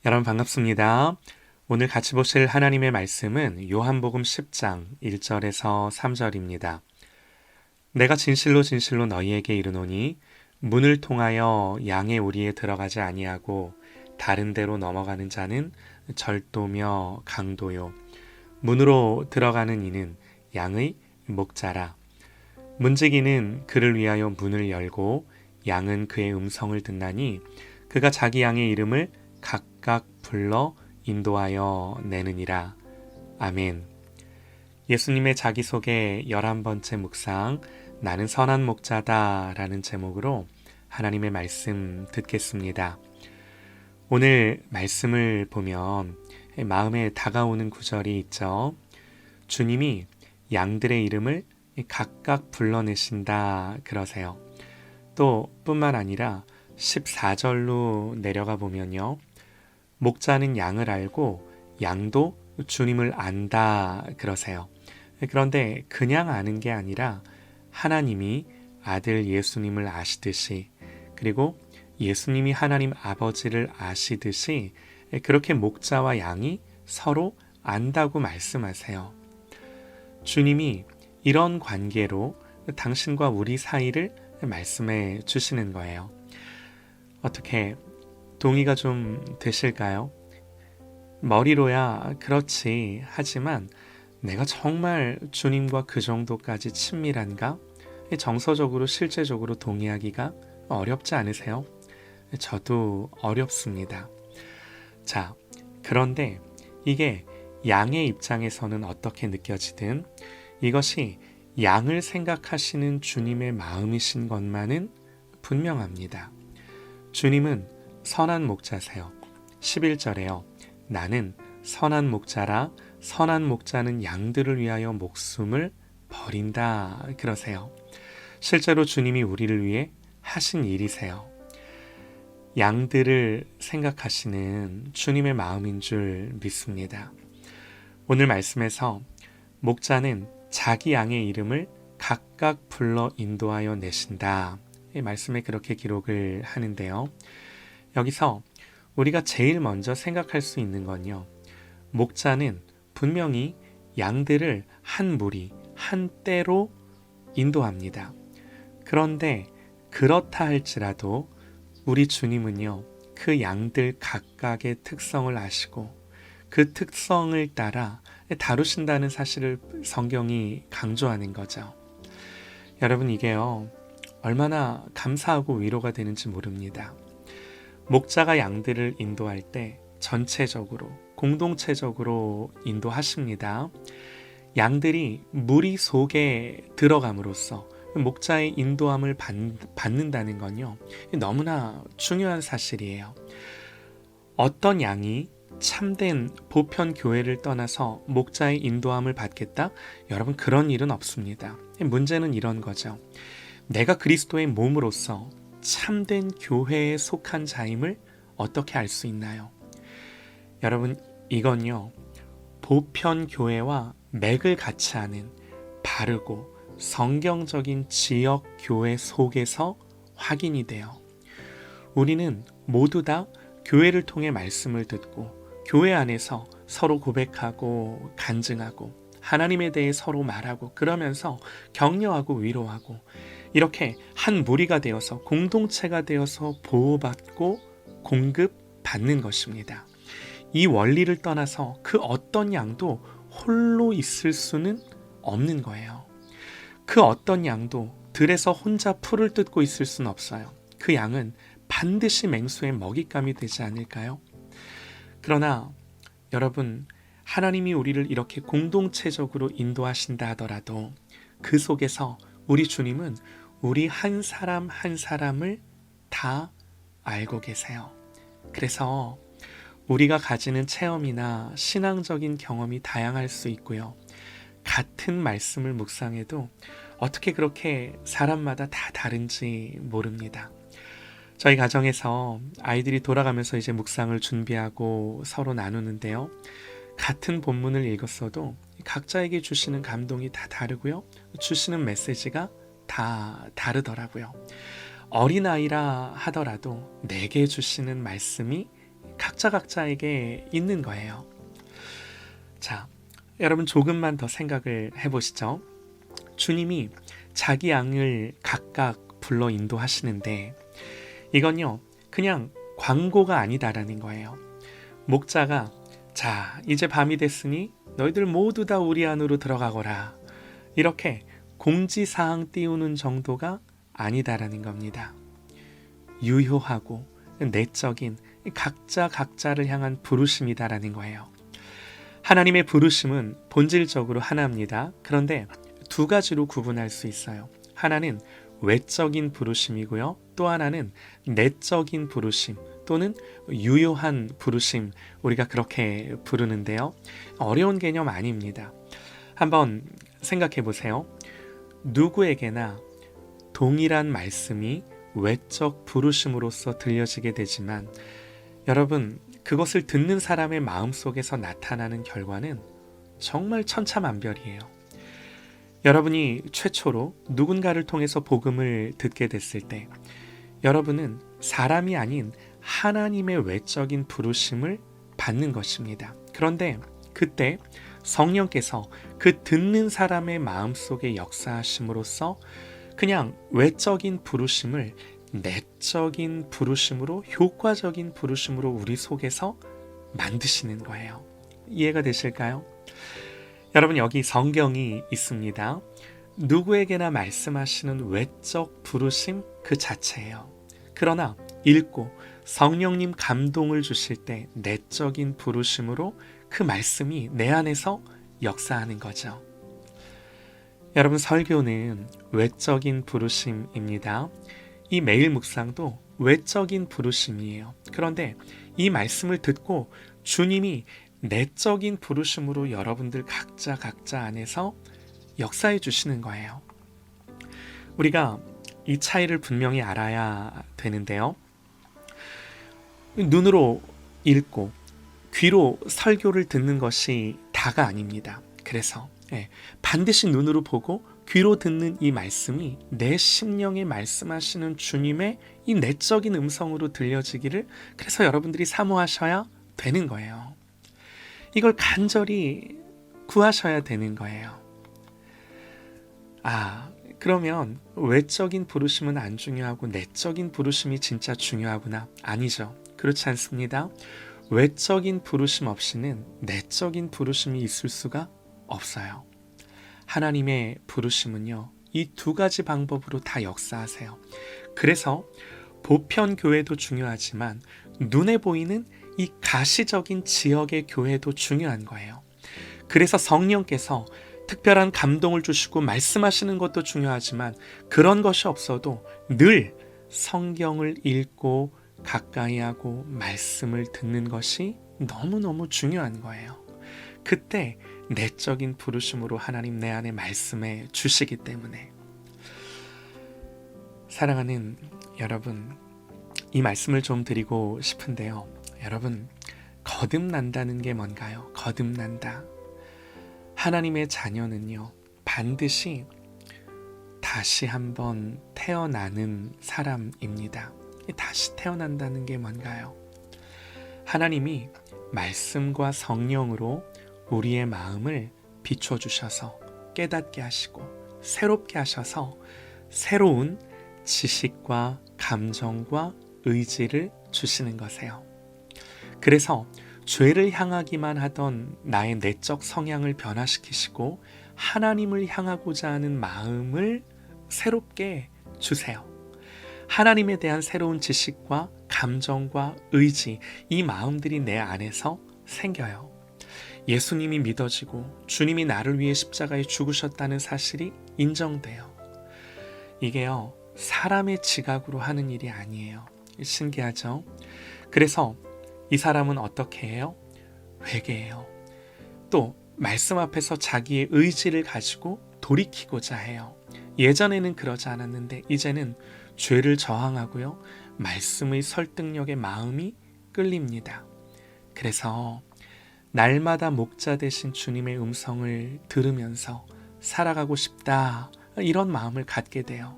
여러분 반갑습니다. 오늘 같이 보실 하나님의 말씀은 요한복음 10장 1절에서 3절입니다. 내가 진실로 진실로 너희에게 이르노니 문을 통하여 양의 우리에 들어가지 아니하고 다른 데로 넘어가는 자는 절도며 강도요. 문으로 들어가는 이는 양의 목자라. 문지기는 그를 위하여 문을 열고 양은 그의 음성을 듣나니 그가 자기 양의 이름을 각각 불러 인도하여 내느니라. 아멘. 예수님의 자기소개 11번째 묵상, 나는 선한 목자다 라는 제목으로 하나님의 말씀 듣겠습니다. 오늘 말씀을 보면 마음에 다가오는 구절이 있죠. 주님이 양들의 이름을 각각 불러내신다 그러세요. 또 뿐만 아니라 14절로 내려가 보면요. 목자는 양을 알고 양도 주님을 안다 그러세요. 그런데 그냥 아는 게 아니라 하나님이 아들 예수님을 아시듯이, 그리고 예수님이 하나님 아버지를 아시듯이 그렇게 목자와 양이 서로 안다고 말씀하세요. 주님이 이런 관계로 당신과 우리 사이를 말씀해 주시는 거예요. 어떻게 동의가 좀 되실까요? 머리로야 그렇지 하지만 내가 정말 주님과 그 정도까지 친밀한가? 정서적으로 실제적으로 동의하기가 어렵지 않으세요? 저도 어렵습니다. 자, 그런데 이게 양의 입장에서는 어떻게 느껴지든 이것이 양을 생각하시는 주님의 마음이신 것만은 분명합니다. 주님은 선한 목자세요. 11절에요. 나는 선한 목자라 선한 목자는 양들을 위하여 목숨을 버린다 그러세요. 실제로 주님이 우리를 위해 하신 일이세요. 양들을 생각하시는 주님의 마음인 줄 믿습니다. 오늘 말씀에서 목자는 자기 양의 이름을 각각 불러 인도하여 내신다. 이 말씀에 그렇게 기록을 하는데요. 여기서 우리가 제일 먼저 생각할 수 있는 건요. 목자는 분명히 양들을 한 무리, 한 떼로 인도합니다. 그런데 그렇다 할지라도 우리 주님은요. 그 양들 각각의 특성을 아시고 그 특성을 따라 다루신다는 사실을 성경이 강조하는 거죠. 여러분 이게요. 얼마나 감사하고 위로가 되는지 모릅니다. 목자가 양들을 인도할 때 전체적으로, 공동체적으로 인도하십니다. 양들이 무리 속에 들어감으로써 목자의 인도함을 받는다는 건요. 너무나 중요한 사실이에요. 어떤 양이 참된 보편 교회를 떠나서 목자의 인도함을 받겠다? 여러분 그런 일은 없습니다. 문제는 이런 거죠. 내가 그리스도의 몸으로서 참된 교회에 속한 자임을 어떻게 알 수 있나요? 여러분 이건요. 보편 교회와 맥을 같이 하는 바르고 성경적인 지역 교회 속에서 확인이 돼요. 우리는 모두 다 교회를 통해 말씀을 듣고 교회 안에서 서로 고백하고 간증하고 하나님에 대해 서로 말하고 그러면서 격려하고 위로하고 이렇게 한 무리가 되어서 공동체가 되어서 보호받고 공급받는 것입니다. 이 원리를 떠나서 그 어떤 양도 홀로 있을 수는 없는 거예요. 그 어떤 양도 들에서 혼자 풀을 뜯고 있을 수는 없어요. 그 양은 반드시 맹수의 먹잇감이 되지 않을까요? 그러나 여러분, 하나님이 우리를 이렇게 공동체적으로 인도하신다 하더라도 그 속에서 우리 주님은 우리 한 사람 한 사람을 다 알고 계세요. 그래서 우리가 가지는 체험이나 신앙적인 경험이 다양할 수 있고요. 같은 말씀을 묵상해도 어떻게 그렇게 사람마다 다 다른지 모릅니다. 저희 가정에서 아이들이 돌아가면서 이제 묵상을 준비하고 서로 나누는데요. 같은 본문을 읽었어도 각자에게 주시는 감동이 다 다르고요. 주시는 메시지가 다 다르더라고요. 어린아이라 하더라도 내게 주시는 말씀이 각자에게 있는 거예요. 자, 여러분 조금만 더 생각을 해보시죠. 주님이 자기 양을 각각 불러 인도하시는데 이건요 그냥 광고가 아니다라는 거예요. 목자가 자 이제 밤이 됐으니 너희들 모두 다 우리 안으로 들어가거라 이렇게 공지사항 띄우는 정도가 아니다라는 겁니다. 유효하고 내적인 각자를 향한 부르심이다라는 거예요. 하나님의 부르심은 본질적으로 하나입니다. 그런데 두 가지로 구분할 수 있어요. 하나는 외적인 부르심이고요. 또 하나는 내적인 부르심 또는 유효한 부르심, 우리가 그렇게 부르는데요. 어려운 개념 아닙니다. 한번 생각해 보세요. 누구에게나 동일한 말씀이 외적 부르심으로서 들려지게 되지만 여러분 그것을 듣는 사람의 마음속에서 나타나는 결과는 정말 천차만별이에요. 여러분이 최초로 누군가를 통해서 복음을 듣게 됐을 때 여러분은 사람이 아닌 하나님의 외적인 부르심을 받는 것입니다. 그런데 그때 성령께서 그 듣는 사람의 마음속에 역사하심으로써 그냥 외적인 부르심을 내적인 부르심으로, 효과적인 부르심으로 우리 속에서 만드시는 거예요. 이해가 되실까요? 여러분 여기 성경이 있습니다. 누구에게나 말씀하시는 외적 부르심 그 자체예요. 그러나 읽고 성령님 감동을 주실 때 내적인 부르심으로 그 말씀이 내 안에서 역사하는 거죠. 여러분 설교는 외적인 부르심입니다. 이 매일 묵상도 외적인 부르심이에요. 그런데 이 말씀을 듣고 주님이 내적인 부르심으로 여러분들 각자 안에서 역사해 주시는 거예요. 우리가 이 차이를 분명히 알아야 되는데요. 눈으로 읽고 귀로 설교를 듣는 것이 다가 아닙니다. 그래서 반드시 눈으로 보고 귀로 듣는 이 말씀이 내 심령에 말씀하시는 주님의 이 내적인 음성으로 들려지기를 그래서 여러분들이 사모하셔야 되는 거예요. 이걸 간절히 구하셔야 되는 거예요. 그러면 외적인 부르심은 안 중요하고 내적인 부르심이 진짜 중요하구나. 아니죠. 그렇지 않습니다. 외적인 부르심 없이는 내적인 부르심이 있을 수가 없어요. 하나님의 부르심은요, 이 두 가지 방법으로 다 역사하세요. 그래서 보편 교회도 중요하지만 눈에 보이는 이 가시적인 지역의 교회도 중요한 거예요. 그래서 성령께서 특별한 감동을 주시고 말씀하시는 것도 중요하지만 그런 것이 없어도 늘 성경을 읽고 가까이 하고 말씀을 듣는 것이 너무너무 중요한 거예요. 그때 내적인 부르심으로 하나님 내 안에 말씀해 주시기 때문에. 사랑하는 여러분, 이 말씀을 좀 드리고 싶은데요. 여러분, 거듭난다는 게 뭔가요? 거듭난다. 하나님의 자녀는요, 반드시 다시 한번 태어나는 사람입니다. 다시 태어난다는 게 뭔가요? 하나님이 말씀과 성령으로 우리의 마음을 비춰주셔서 깨닫게 하시고 새롭게 하셔서 새로운 지식과 감정과 의지를 주시는 것이에요. 그래서 죄를 향하기만 하던 나의 내적 성향을 변화시키시고 하나님을 향하고자 하는 마음을 새롭게 주세요. 하나님에 대한 새로운 지식과 감정과 의지, 이 마음들이 내 안에서 생겨요. 예수님이 믿어지고 주님이 나를 위해 십자가에 죽으셨다는 사실이 인정돼요. 이게요, 사람의 지각으로 하는 일이 아니에요. 신기하죠? 그래서 이 사람은 어떻게 해요? 회개해요. 또 말씀 앞에서 자기의 의지를 가지고 돌이키고자 해요. 예전에는 그러지 않았는데 이제는 죄를 저항하고요, 말씀의 설득력에 마음이 끌립니다. 그래서 날마다 목자 되신 주님의 음성을 들으면서 살아가고 싶다, 이런 마음을 갖게 돼요.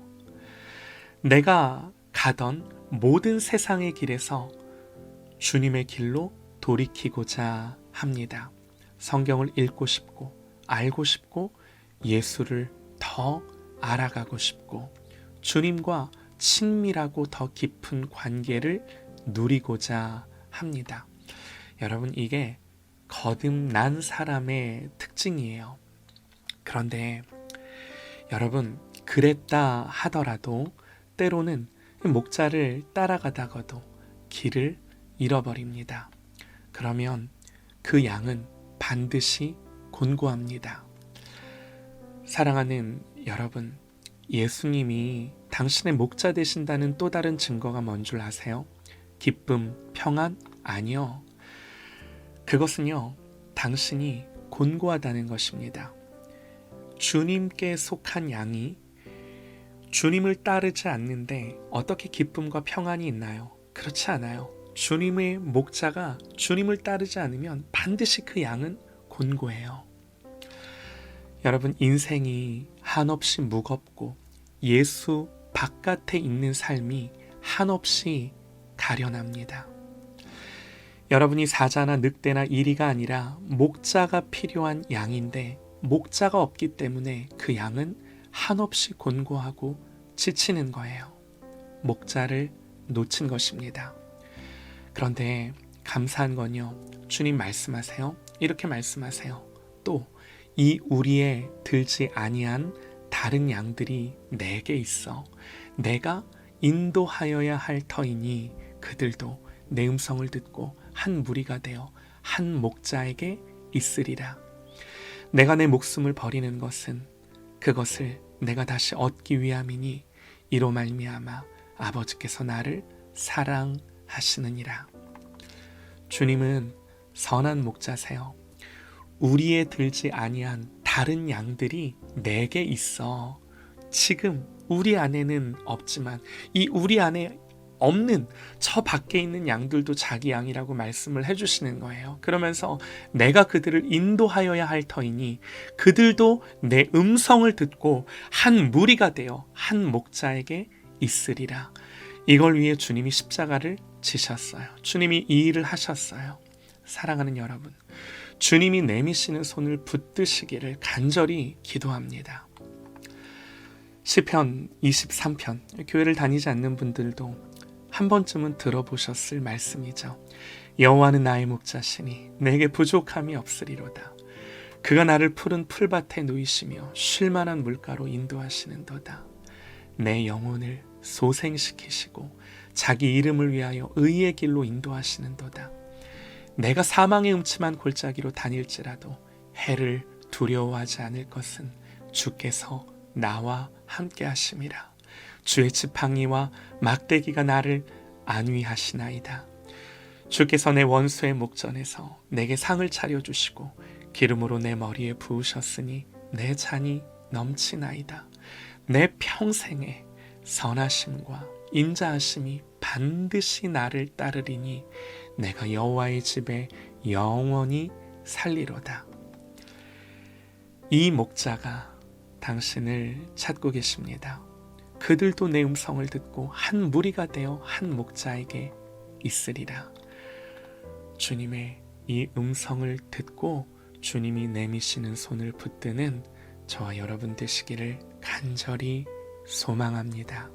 내가 가던 모든 세상의 길에서 주님의 길로 돌이키고자 합니다. 성경을 읽고 싶고 알고 싶고 예수를 더 알아가고 싶고 주님과 친밀하고 더 깊은 관계를 누리고자 합니다. 여러분, 이게 거듭난 사람의 특징이에요. 그런데 여러분, 그랬다 하더라도 때로는 목자를 따라가다가도 길을 잃어버립니다. 그러면 그 양은 반드시 곤고합니다. 사랑하는 여러분, 예수님이 당신의 목자 되신다는 또 다른 증거가 뭔 줄 아세요? 기쁨, 평안? 아니요. 그것은요, 당신이 곤고하다는 것입니다. 주님께 속한 양이 주님을 따르지 않는데 어떻게 기쁨과 평안이 있나요? 그렇지 않아요. 주님의 목자가 주님을 따르지 않으면 반드시 그 양은 곤고해요. 여러분, 인생이 한없이 무겁고 예수 바깥에 있는 삶이 한없이 가련합니다. 여러분이 사자나 늑대나 이리가 아니라 목자가 필요한 양인데 목자가 없기 때문에 그 양은 한없이 곤고하고 지치는 거예요. 목자를 놓친 것입니다. 그런데 감사한 건요, 주님 말씀하세요. 이렇게 말씀하세요. 또 이 우리에 들지 아니한 다른 양들이 내게 있어 내가 인도하여야 할 터이니 그들도 내 음성을 듣고 한 무리가 되어 한 목자에게 있으리라. 내가 내 목숨을 버리는 것은 그것을 내가 다시 얻기 위함이니 이로 말미암아 아버지께서 나를 사랑하시느니라. 주님은 선한 목자세요. 우리에 들지 아니한 다른 양들이 내게 있어. 지금 우리 안에는 없지만 이 우리 안에 없는 저 밖에 있는 양들도 자기 양이라고 말씀을 해주시는 거예요. 그러면서 내가 그들을 인도하여야 할 터이니 그들도 내 음성을 듣고 한 무리가 되어 한 목자에게 있으리라. 이걸 위해 주님이 십자가를 지셨어요. 주님이 이 일을 하셨어요. 사랑하는 여러분, 주님이 내미시는 손을 붙드시기를 간절히 기도합니다. 시편 23편, 교회를 다니지 않는 분들도 한 번쯤은 들어보셨을 말씀이죠. 여호와는 나의 목자시니 내게 부족함이 없으리로다. 그가 나를 푸른 풀밭에 누이시며 쉴만한 물가로 인도하시는도다. 내 영혼을 소생시키시고 자기 이름을 위하여 의의 길로 인도하시는도다. 내가 사망의 음침한 골짜기로 다닐지라도 해를 두려워하지 않을 것은 주께서 나와 함께 하심이라. 주의 지팡이와 막대기가 나를 안위하시나이다. 주께서 내 원수의 목전에서 내게 상을 차려주시고 기름으로 내 머리에 부으셨으니 내 잔이 넘치나이다. 내 평생에 선하심과 인자하심이 반드시 나를 따르리니 내가 여호와의 집에 영원히 살리로다. 이 목자가 당신을 찾고 계십니다. 그들도 내 음성을 듣고 한 무리가 되어 한 목자에게 있으리라. 주님의 이 음성을 듣고 주님이 내미시는 손을 붙드는 저와 여러분 되시기를 간절히 소망합니다.